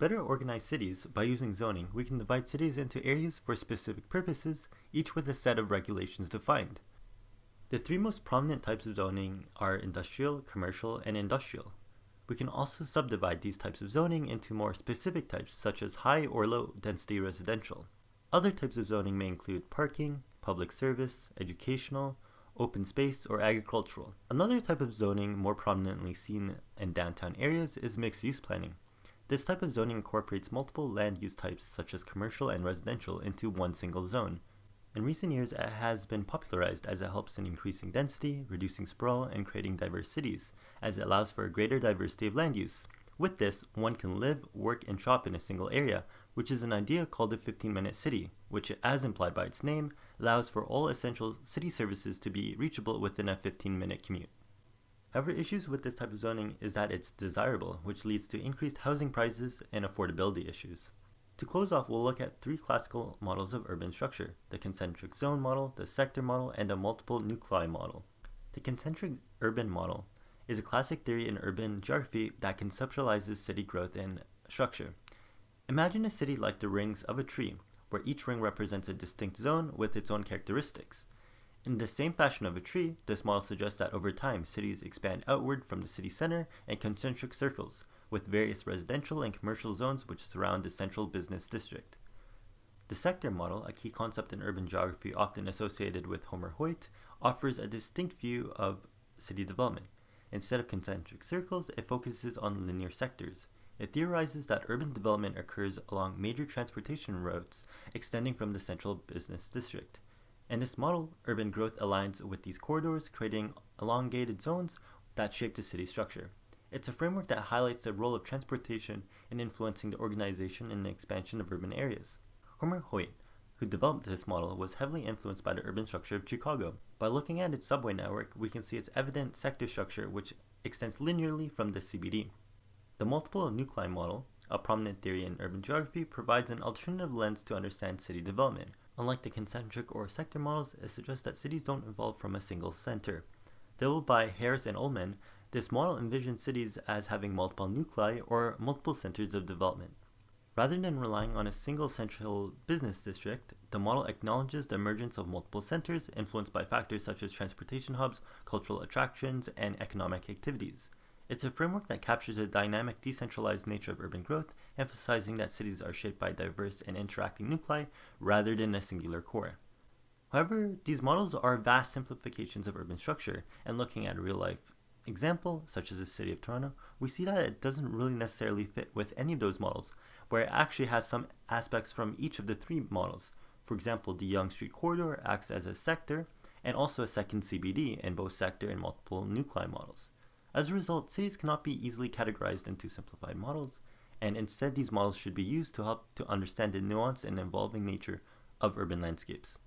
better organize cities, by using zoning, we can divide cities into areas for specific purposes, each with a set of regulations defined. The three most prominent types of zoning are industrial, commercial, and industrial. We can also subdivide these types of zoning into more specific types, such as high or low density residential. Other types of zoning may include parking, public service, educational, open space, or agricultural. Another type of zoning more prominently seen in downtown areas is mixed-use planning. This type of zoning incorporates multiple land use types such as commercial and residential into one single zone. In recent years, it has been popularized as it helps in increasing density, reducing sprawl, and creating diverse cities, as it allows for a greater diversity of land use. With this, one can live, work, and shop in a single area, which is an idea called a 15-minute city, which, as implied by its name, allows for all essential city services to be reachable within a 15-minute commute. However, issues with this type of zoning is that it's desirable, which leads to increased housing prices and affordability issues. To close off, we'll look at three classical models of urban structure: the concentric zone model, the sector model, and a multiple nuclei model. The concentric urban model is a classic theory in urban geography that conceptualizes city growth and structure. Imagine a city like the rings of a tree, where each ring represents a distinct zone with its own characteristics. In the same fashion of a tree, this model suggests that over time, cities expand outward from the city center in concentric circles, with various residential and commercial zones which surround the central business district. The sector model, a key concept in urban geography often associated with Homer Hoyt, offers a distinct view of city development. Instead of concentric circles, it focuses on linear sectors. It theorizes that urban development occurs along major transportation routes extending from the central business district. In this model, urban growth aligns with these corridors, creating elongated zones that shape the city structure. It's a framework that highlights the role of transportation in influencing the organization and the expansion of urban areas. Homer Hoyt, who developed this model, was heavily influenced by the urban structure of Chicago. By looking at its subway network, we can see its evident sector structure, which extends linearly from the CBD. The multiple nuclei model, a prominent theory in urban geography, provides an alternative lens to understand city development. Unlike the concentric or sector models, it suggests that cities don't evolve from a single center. Developed by Harris and Ullman, this model envisions cities as having multiple nuclei or multiple centers of development. Rather than relying on a single central business district, the model acknowledges the emergence of multiple centers influenced by factors such as transportation hubs, cultural attractions, and economic activities. It's a framework that captures the dynamic, decentralized nature of urban growth, emphasizing that cities are shaped by diverse and interacting nuclei rather than a singular core. However, these models are vast simplifications of urban structure, and looking at a real-life example, such as the city of Toronto, we see that it doesn't really necessarily fit with any of those models, where it actually has some aspects from each of the three models. For example, the Yonge Street corridor acts as a sector, and also a second CBD in both sector and multiple nuclei models. As a result, cities cannot be easily categorized into simplified models, and instead these models should be used to help to understand the nuanced and evolving nature of urban landscapes.